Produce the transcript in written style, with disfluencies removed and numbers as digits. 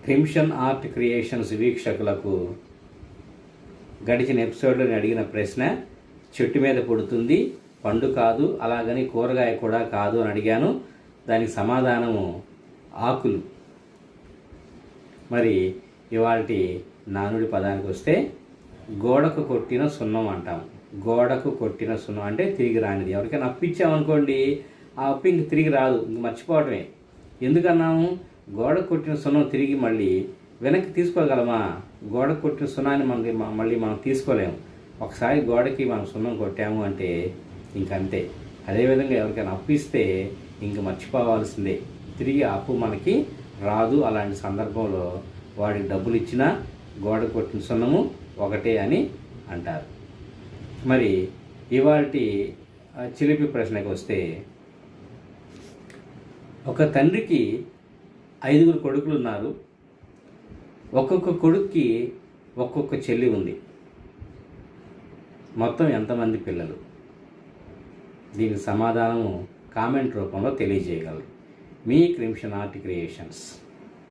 Crimson art creations వీక్షకులకు గడిచిన ఎపిసోడ్లో నేను అడిగిన ప్రశ్న, చెట్టు మీద పుడుతుంది, పండు కాదు, అలాగని కూరగాయ కూడా కాదు అని అడిగాను. దానికి సమాధానము ఆకులు. మరి ఇవాల్టి నానుడి పదానికి వస్తే, గోడకు కొట్టిన సున్నం అంటాం. గోడకు కొట్టిన సున్నం అంటే తిరిగి రానిది. ఎవరికైనా అప్పు ఇచ్చామనుకోండి, ఆ అప్పు ఇంక తిరిగి రాదు, ఇంక మర్చిపోవటమే. ఎందుకన్నాము? గోడకు కొట్టిన సున్నం తిరిగి మళ్ళీ వెనక్కి తీసుకోగలమా? గోడకు కొట్టిన సున్నాన్ని మళ్ళీ మనం తీసుకోలేము. ఒకసారి గోడకి మనం సున్నం కొట్టాము అంటే ఇంకంతే. అదేవిధంగా ఎవరికైనా అప్పు ఇస్తే ఇంక మర్చిపోవాల్సిందే, తిరిగి అప్పు మనకి రాదు. అలాంటి సందర్భంలో వాడికి డబ్బులు ఇచ్చినా గోడకు కొట్టిన సున్నము ఒకటే అని అంటారు. మరి ఇవాల్టి చిలిపి ప్రశ్నకి వస్తే, ఒక తండ్రికి 5 కొడుకులు ఉన్నారు. ఒక్కొక్క కొడుక్కి ఒక్కొక్క చెల్లి ఉంది. మొత్తం ఎంతమంది పిల్లలు? దీనికి సమాధానము కామెంట్ రూపంలో తెలియజేయగలరు. మీ క్రిమ్షన్ ఆర్ట్ క్రియేషన్స్.